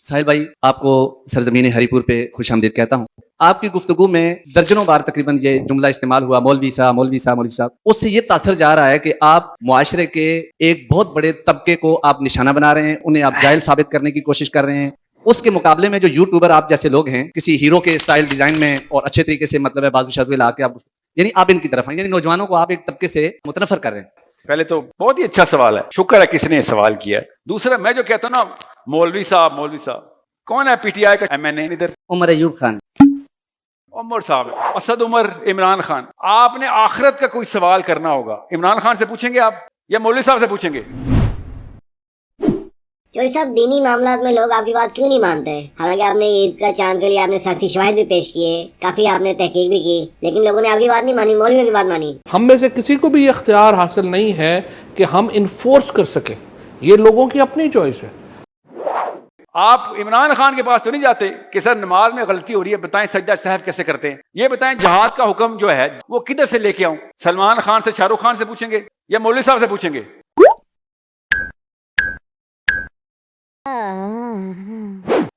साहिल भाई, आपको सरजमीन हरीपुर पे खुश आमदीद कहता हूँ। आपकी गुफ्तगू में दर्जनों बार तकरीबन ये जुमला इस्तेमाल हुआ, मौलवी साहब, मौलवी साहब, मौलवी साहब। उससे ये तासर जा रहा है कि आप मुआशरे के एक बहुत बड़े तबके को आप निशाना बना रहे हैं, उन्हें आप जाहिल साबित करने की कोशिश कर रहे हैं। उसके मुकाबले में जो यूट्यूबर आप जैसे लोग हैं, किसी हीरो के स्टाइल डिजाइन में और अच्छे तरीके से मतलब है बाजू शाजू ला के आप, यानी आप इनकी तरफ हैं, यानी नौजवानों को आप एक तबके से मुतनफर कर रहे हैं। पहले तो बहुत ही अच्छा सवाल है, शुक्र है किसी ने सवाल किया है। दूसरा, मैं जो कहता हूँ ना मौलवी साहब, कौन है पीटीआई का एमएनए इधर? उमर अयूब खान। उमर साहब, असद उमर, इमरान खान। आपने आखिरत का कोई सवाल करना होगा, इमरान खान से पूछेंगे आप या मौलवी साहब से पूछेंगे? चौधरी साहब, दीनी मामलात में लोग आपकी बात क्यों नहीं मानते? हालांकि आपने ईद का चांद के लिए आपने सियासी शवाहिद भी पेश किए, काफी आपने तहकीक भी की, लेकिन लोगों ने आपकी बात नहीं मानी, मौलवियों की बात मानी। हम में से किसी को भी ये इख्तियार हासिल नहीं है कि हम इन्फोर्स कर सकें, ये लोगों की अपनी चॉइस है। आप इमरान खान के पास तो नहीं जाते कि सर नमाज में गलती हो रही है, बताएं सजदा सहव कैसे करते हैं, ये बताएं जहाद का हुक्म जो है वो किधर से लेके आऊं? सलमान खान से, शाहरुख खान से पूछेंगे या मौलवी साहब से पूछेंगे?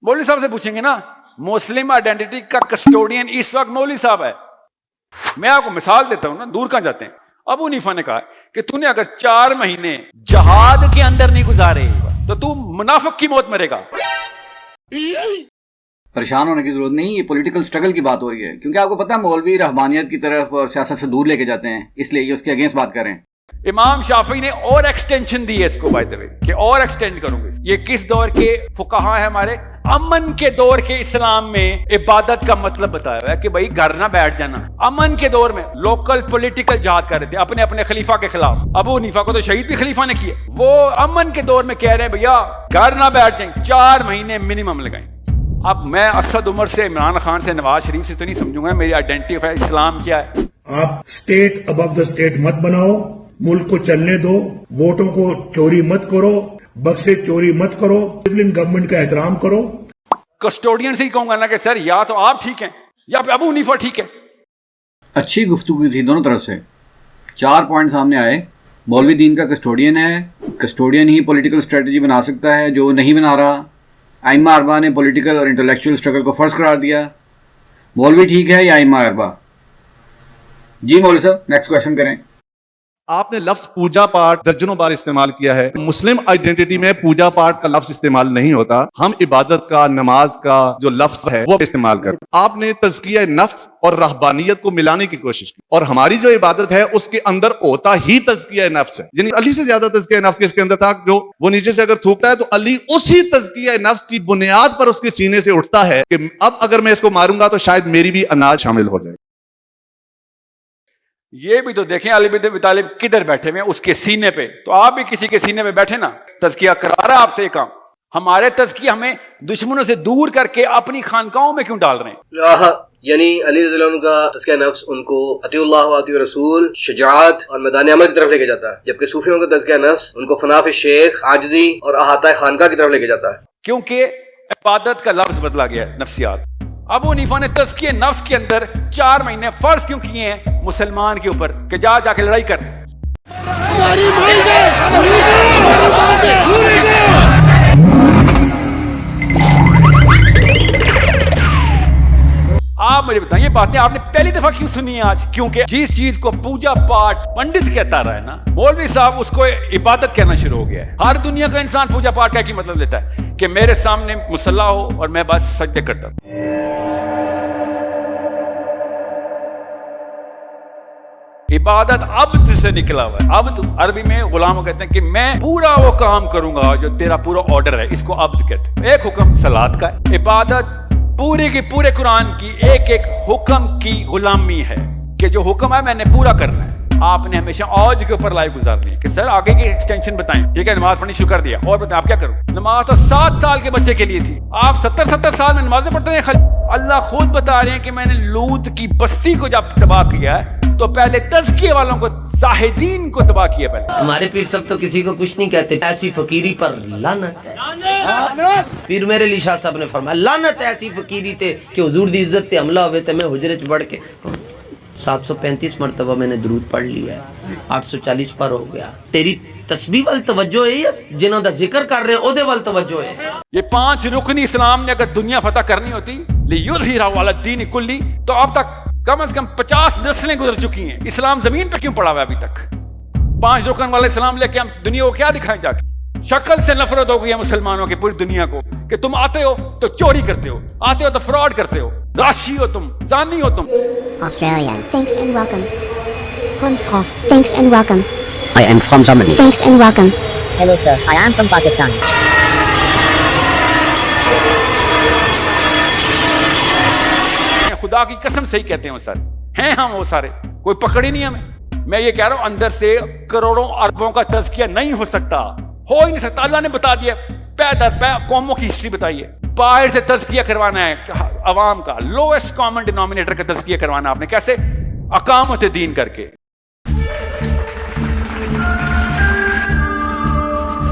मौलवी साहब से पूछेंगे ना। मुस्लिम आइडेंटिटी का कस्टोडियन इस वक्त मौलवी साहब है। मैं आपको मिसाल देता हूं ना, दूर कहां जाते हैं। अबू हनीफा ने कहा कि तूने अगर 4 महीने जहाद के अंदर नहीं गुजारे तो तू मुनाफिक की मौत मरेगा। परेशान होने की जरूरत नहीं, ये पॉलिटिकल स्ट्रगल की बात हो रही है, क्योंकि आपको पता है मौलवी रहबानियत की तरफ और सियासत से दूर लेके जाते हैं, इसलिए ये उसके अगेंस्ट बात कर रहे हैं। इमाम शाफी ने और एक्सटेंशन दी है इसको, बाय द वे, कि और एक्सटेंड करूंगे। ये किस दौर के फुकाहा है हमारे? अमन के दौर के इस्लाम में इबादत का मतलब बताया हुआ है कि भाई घर ना बैठ जाना। अमन के दौर में लोकल पॉलिटिकल जहाद कर रहे थे अपने अपने खलीफा के खिलाफ। अबू हनीफा को तो शहीद भी खलीफा ने किया। वो अमन के दौर में कह रहे हैं भैया घर ना बैठ जाए, 4 महीने मिनिमम लगाएं। अब मैं असद उमर से, इमरान खान से, नवाज शरीफ से तो नहीं समझूंगा मेरी आइडेंटिटी है इस्लाम क्या है। आप स्टेट अबव द स्टेट मत बनाओ, मुल्क को चलने दो, वोटों को चोरी मत करो, बक्से चोरी मत करो, सिविलियन गवर्नमेंट का एहतराम करो। कस्टोडियन से ही कहूंगा ना कि सर या तो आप ठीक हैं या अबू हनीफा ठीक है। अच्छी गुफ्तगू थी दोनों तरफ से, 4 पॉइंट सामने आए। मौलवी दीन का कस्टोडियन है, कस्टोडियन ही पॉलिटिकल स्ट्रेटजी बना सकता है, जो नहीं बना रहा। आइम्मा अरबा ने पॉलिटिकल और इंटेलेक्चुअल स्ट्रगल को फर्ज करार दिया। मौलवी ठीक है या आइम्मा अरबा? जी मौलवी साहब, नेक्स्ट क्वेश्चन करें। आपने लफ्ज पूजा पाठ दर्जनों बार इस्तेमाल किया है। मुस्लिम आइडेंटिटी में पूजा पाठ का लफ्ज इस्तेमाल नहीं होता, हम इबादत का, नमाज का जो लफ्ज है वो इस्तेमाल करते। आपने तज़किया नफ्स और रहबानियत को मिलाने की कोशिश की, और हमारी जो इबादत है उसके अंदर होता ही तज़किया नफ्स है। यानी अली से ज्यादा तज़किया नफ्स किसके अंदर था? जो वो नीचे से अगर थूकता है तो अली उसी तज़किया नफ्स की बुनियाद पर उसके सीने से उठता है कि अब अगर मैं इसको मारूंगा तो शायद मेरी भी अनाज शामिल हो जाए। ये भी तो देखें अली बिन अबी तालिब किधर बैठे हुए, उसके सीने पे। तो आप भी किसी के सीने पे बैठे ना, तज़किया करा रहा है आपसे ये काम। हमारे तज़किया हमें दुश्मनों से दूर करके अपनी खानकाहों में क्यों डाल रहे हैं? यानी अली रज़ियल्लाहु अन्हु का तज़किया नफ्स उनको अतिउल्लाह व अतिउर रसूल, शुजाअत और मैदान अमल की तरफ लेके जाता है, जबकि सूफियों का तज़किया नफ्स उनको फनाफ शेख, आजिज़ी और अहाता खानका की तरफ लेके जाता है। क्योंकि इबादत का लफ्ज बदला गया है, नफ्सियात। अबू हनीफा ने तज़किया नफ्स के अंदर 4 महीने फर्ज क्यों किए हैं मुसलमान के ऊपर कि जाके लड़ाई कर। आप मुझे बताइए बातें आपने पहली दफा क्यों सुनी है आज? क्योंकि जिस चीज को पूजा पाठ पंडित कहता रहा है ना, मौलवी साहब उसको इबादत कहना शुरू हो गया है। हर दुनिया का इंसान पूजा पाठ का मतलब लेता है कि मेरे सामने मुसल्ला हो और मैं बस सजदे करता हूं। इबादत अब्द से निकला हुआ है। अब्द अरबी में गुलाम कहते हैं कि मैं पूरा वो काम करूंगा जो तेरा पूरा ऑर्डर है, इसको अब्द कहते हैं। एक हुक्म सलात का है। इबादत पूरे की पूरे कुरान की एक एक हुक्म की गुलामी है कि जो हुक्म है मैंने पूरा करना है। आपने हमेशा औज के ऊपर लाइफ गुजारनी है कि सर आगे की एक्सटेंशन बताएं। ठीक है, नमाज पढ़नी शुरू कर दिया, और बताएं आप क्या करूं? नमाज तो 7 साल के बच्चे के लिए थी, आप 70-70 साल में नमाजें पढ़ते हैं। अल्लाह खुद बता रहे हैं कि मैंने लूत की बस्ती को जब तबाह किया है तो पहले तज़किये वालों को, जाहिदीन को तबाह किया पहले। हमारे पीर सब तो किसी को कुछ नहीं कहते, ऐसी फकीरी पर लानत है। पीर मेरे लिए शाह साहब ने फरमाया लानत ऐसी फकीरी थे कि हुजूर दी इज्जत ते हमला होवे ते मैं हुजरे च बढ़ के 735 मरतबा मैंने दरूद पढ़ लिया है, 840 पर हो गया। तेरी तस्बीह वाल तवज्जो है या जिन्हों दा जिक्र कर रहे ओदे वाल तवज्जो है? ये 5 रुकनी इस्लाम ने अगर दुनिया फतह करनी होती लियुज़हिरहु अला दीन कुल्ली, तो अब तक कम से कम 50 नस्लें गुजर चुकी हैं। इस्लाम जमीन पे क्यों पड़ा हुआ है अभी तक? 5 रुकन वाला इस्लाम लेके हम दुनिया को क्या दिखाएं जाके? शक्ल से नफरत हो गई है मुसलमानों की पूरी दुनिया को कि तुम आते हो तो चोरी करते हो, आते हो तो फ्रॉड करते हो, राशि हो तुम, जानी हो तुम। Australia. Thanks and welcome. From France. Thanks and welcome. I am from Germany. Thanks and welcome. Hello sir, I am from Pakistan. खुदा की कसम सही कहते हैं वो सारे हैं, हम वो सारे, कोई पकड़ ही नहीं हमें। मैं ये कह रहा हूं अंदर से करोड़ों अरबों का तज़किया नहीं हो सकता, हो ही नहीं सकता। अल्लाह ने बता दिया, पै दर पै कौमों की हिस्ट्री बताई है। बाहर से तज़किया करवाना है अवाम का, लोएस्ट कॉमन डिनोमिनेटर का तज़किया करवाना आपने, कैसे? अकामत दीन करके।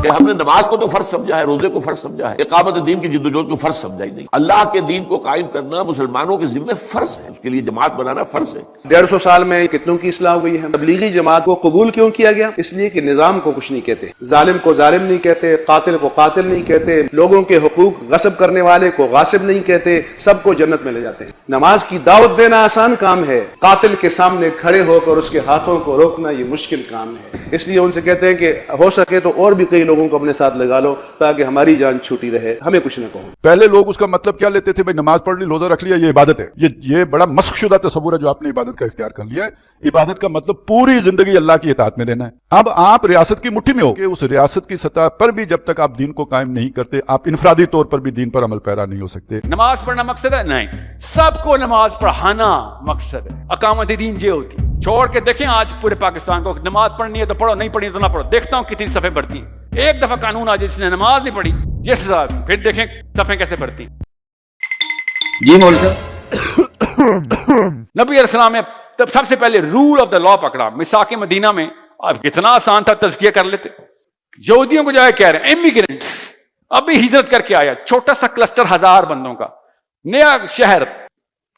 हमने नमाज को तो फर्ज समझा है, रोजे को फर्ज समझा है, इकामत दीन की जिद्दोजहद को फर्ज समझा ही नहीं। अल्लाह के दीन को कायम करना मुसलमानों के जिम्मे फर्ज है, उसके लिए जमात बनाना फर्ज है। 150 साल में कितनों की इस्लाह हो गई है। तबलीगी जमात को कबूल क्यों किया गया? इसलिए कि निजाम को कुछ नहीं कहते, जालिम को जालिम नहीं कहते, कातिल को कातिल नहीं कहते, लोगों के हुकूक गस्ब करने वाले को गासिब नहीं कहते, सबको जन्नत में ले जाते हैं। नमाज की दावत देना आसान काम है, कातिल के सामने खड़े होकर उसके हाथों को रोकना ये मुश्किल काम है। इसलिए उनसे कहते हैं कि हो सके तो और भी कई लोगों को अपने साथ लगा लो ताकि हमारी जान छूटी रहे, हमें कुछ न कहो। पहले लोग उसका मतलब क्या लेते थे? भाई नमाज पढ़ ली, रोजा रख लिया, ये इबादत है। ये बड़ा मस्खशुदा तस्वुर है जो आपने इबादत का इख्तियार कर लिया है। इबादत का मतलब पूरी जिंदगी अल्लाह की इताअत में देना है। अब आप रियासत की मुट्ठी में हो कि उस रियासत की सतह पर भी जब तक आप दीन को कायम नहीं करते, आप इनफरादी तौर पर भी दीन पर अमल पैरा नहीं हो सकते। नमाज पढ़ना मकसद है? नहीं, सबको नमाज पढ़ाना मकसद है। अकामत दीन ये होती। छोड़ के देखें आज पूरे पाकिस्तान को, नमाज पढ़नी है तो पढ़ो, नहीं पढ़नी तो ना पढ़ो। देखता हूं कितनी सफ़े बढ़ती हैं। एक दफा कानून आ जाए जिसने नमाज नहीं पढ़ी ये सजा, फिर देखें सफ़े कैसे बढ़ती। जी मौलवी साहब, नबी अलैहिस्सलाम ने तब सबसे पहले रूल ऑफ द लॉ पकड़ा। मिसाक मदीना में अब कितना आसान था, तज़किया कर लेते। यहूदियों को जाए कह रहे हैं इमिग्रेंट्स, अभी हिजरत करके आया, छोटा सा क्लस्टर 1000 बंदों का, नया शहर,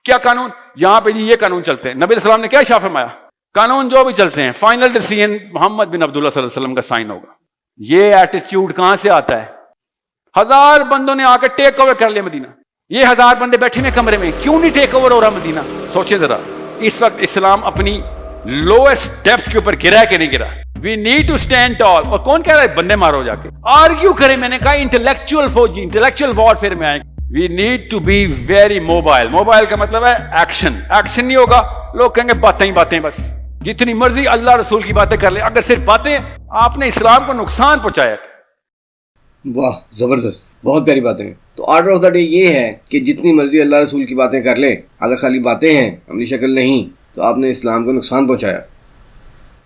क्या कानून? यहां पे ये कानून चलते हैं। नबी अलैहिस्सलाम ने क्या इशारा फरमाया? कानून जो भी चलते हैं, फाइनल डिसीजन मोहम्मद बिन अब्दुल्लाह सल्लल्लाहु अलैहि वसल्लम का साइन होगा। ये एटीट्यूड कहां से आता है? 1000 बंदों ने आकर टेक ओवर कर लिया मदीना। ये 1000 बंदे बैठे हुए कमरे में, क्यों नहीं टेक ओवर हो रहा मदीना? सोचिए जरा, इस वक्त इस्लाम अपनी लोएस्ट डेप्थ के ऊपर गिरा है कि नहीं गिरा? We need to stand tall. और कौन कह रहा है बंदे मारो जाके, आर्ग्यू करें? मैंने कहा इंटेलेक्चुअल फौजी, इंटेलेक्चुअल वॉरफेयर में आए। We need to be very mobile. Mobile का मतलब है एक्शन। एक्शन नहीं होगा, लोग कहेंगे बातें ही बातें, बस जितनी मर्जी अल्लाह रसूल की बातें कर ले। अगर सिर्फ बातें, आपने इस्लाम को नुकसान पहुंचाया। वाह, जबरदस्त, बहुत प्यारी बातें हैं। तो ऑर्डर ऑफ द डे ये है कि जितनी मर्जी अल्लाह रसूल की बातें कर ले, अगर खाली बातें हैं, अमली शक्ल नहीं, तो आपने इस्लाम को नुकसान पहुंचाया।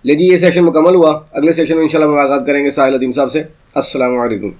ले जी, ये सेशन मुकम्मल हुआ। अगले सेशन में इंशाल्लाह मुलाकात करेंगे साहिल अदीम साहब से। अस्सलाम वालेकुम।